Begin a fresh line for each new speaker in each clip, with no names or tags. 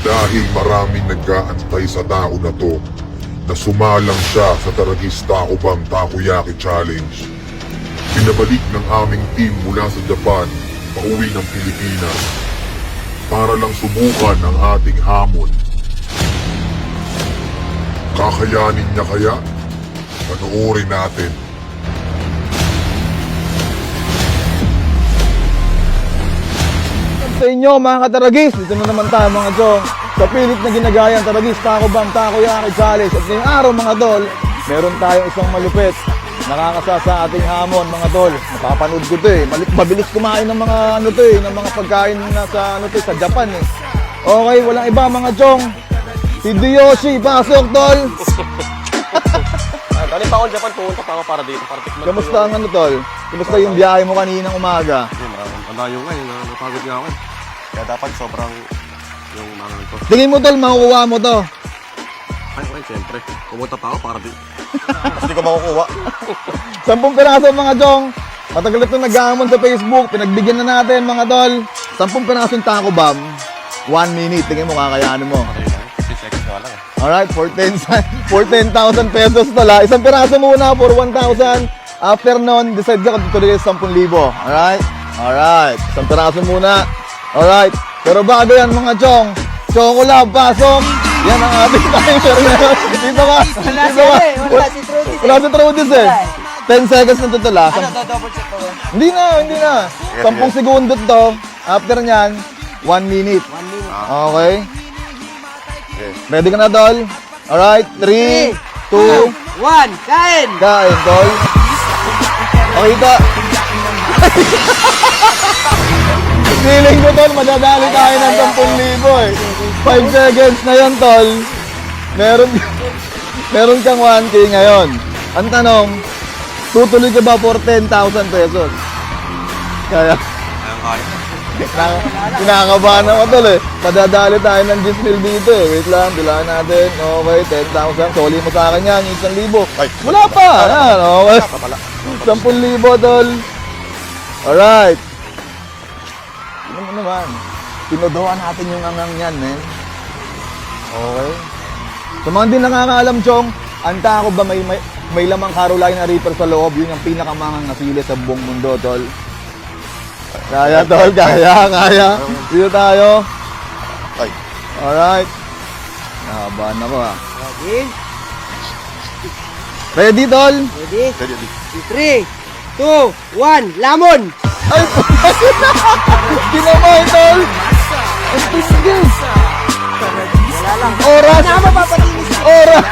Dahil maraming nag-aantay sa tao na to na sumalang siya sa Taragis Tacobam Takoyaki Challenge. Pinabalik ng aming team mula sa Japan pauwi ng Pilipinas para lang subukan ang ating hamon. Kakayanin niya kaya? Panoorin natin.
Sa inyo mga kataragis, dito na naman tayo mga Jong sa pilit na ginagayang Taragis Tacobam Takoyaki Challenge. At ngayong araw mga Tol, meron tayong isang malupit nakakasa sa ating hamon mga Tol. Napapanood ko to mabilis kumain ng mga ng mga pagkain na sa sa Japan Okay, walang iba mga Jong. Si Yoshi, pasok Tol.
Galing pa ako sa Japan, pumunta pa ako para dito, para tikman.
Kamusta ang Tol? Kamusta yung biyahe mo kaninang umaga?
Ang layo nga napagod nga ako Kaya dapat sobrang yung mga ito.
Tingin mo Tol, makukuha mo to?
Ay, siyempre. Pumunta pa ako para dito. Kasi di ko makukuha.
10 piraso mga Jong. Matagal ito nag-aamon sa Facebook. Pinagbigyan na natin mga Tol. 10 pirasong Tacobam. 1 minute. Tingin mo kakayanin mo.
6 seconds na lang
Alright, for 10,000 pesos Tol ha. Isang piraso muna for 1,000. After nun, decide ka kung tutuloy 10,000. Alright? Alright. Isang piraso muna. Alright. Pero bago yan mga Jong, Chocolab, pasok. Yan ang ating timer ngayon. Dito ka.
Wala si Trudis
Wala si Trudis 10 seconds na Tol ha.
double check ko.
Hindi na. 10 segundo to. After nyan, 1 minute.
1 minute.
Okay? Ready ka na, Tol? Alright, 3, 2,
1, kain!
kain, Tol. Okay, ito. Feeling ko, Tol, madadali tayo ng 10,000 5 seconds na yun, Tol. Meron kang 1K ngayon. Ang tanong, tutuloy ka ba for 10,000 pesos? Kaya, kinakabahan ako Tol Padadali tayo ng 10,000 dito Wait lang, bilaan natin. Okay, 10,000. Soli mo sa akin yan, 1,000. Wala pa! Yan, okay. 10,000 Tol. Alright. Ano mo naman? Tinodoan natin yung angang yan, men. Okay. Sa mga hindi nakakaalam, Chong, ang Tacobam may lamang Carolina Reaper sa loob. Yun yung pinakamangang nasili sa buong mundo, Tol. Kaya, Tol. Kaya. Dito tayo.
Ay.
Alright. Nakabahan ako, ha.
Ready?
Ready, Tol?
Ready? 3, 2, 1, lamon!
Ay, kinamay, Tol. Ang tigil.
Wala lang.
Oras.
Wala mapapatinis.
Oras.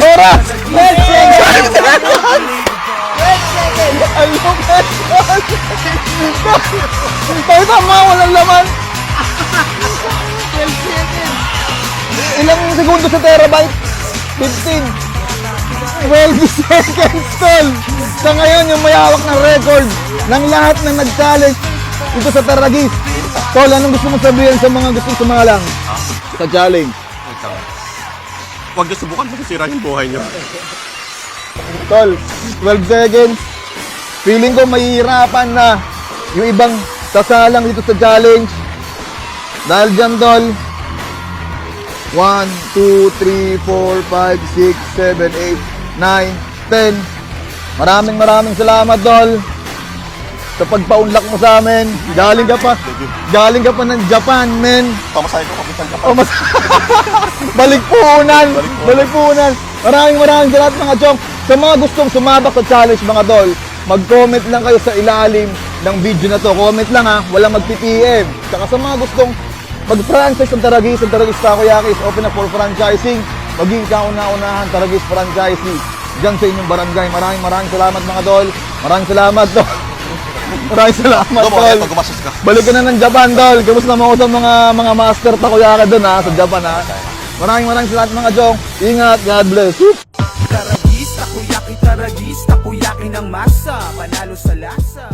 Oras.
12 seconds! 12 seconds!
Ang lukas, Tol. Tayo tama, walang laman.
12 seconds!
Ilang segundo sa terabyte? 15. 12 seconds, Tol. Sa ngayon, yung mayawak ng record ng lahat ng nag-challenge dito sa Taragis. Tol, anong gusto mo sabihin sa mga gustong sumalang sa challenge?
Huwag niyo subukan, masisira yung buhay niyo.
Tol, 12 seconds. Feeling ko mahihirapan na yung ibang sasalang dito sa challenge. Dahil dyan, Tol, 1, 2, 3, 4, 5, 6, 7, 8, 9, 10. Maraming salamat, Tol, sa pagpaunlak mo sa amin. Galing ka pa ng Japan, men.
Pamasahe ko kapitan ka pa.
Oh, Balik puhunan. Maraming salamat mga Chong. Sa mga gustong sumabak sa challenge mga Tol, mag-comment lang kayo sa ilalim ng video na to. Comment lang ha, walang mag-PM. Saka sa mga gustong mag-franchise ng Taragis Takoyaki is open na for franchising. Maging kauna-unahan Taragis Franchising dyan sa inyong barangay. Maraming salamat mga Tol. Maraming salamat, Tol. Tol. Balik ka na ng Japan, Tol. Kamusta mo sa mga master takoyaki doon ha, sa Japan ha. Maraming salamat mga Chong. Ingat, God bless.
Taragis, takoyaki ng masa, panalo sa lasa.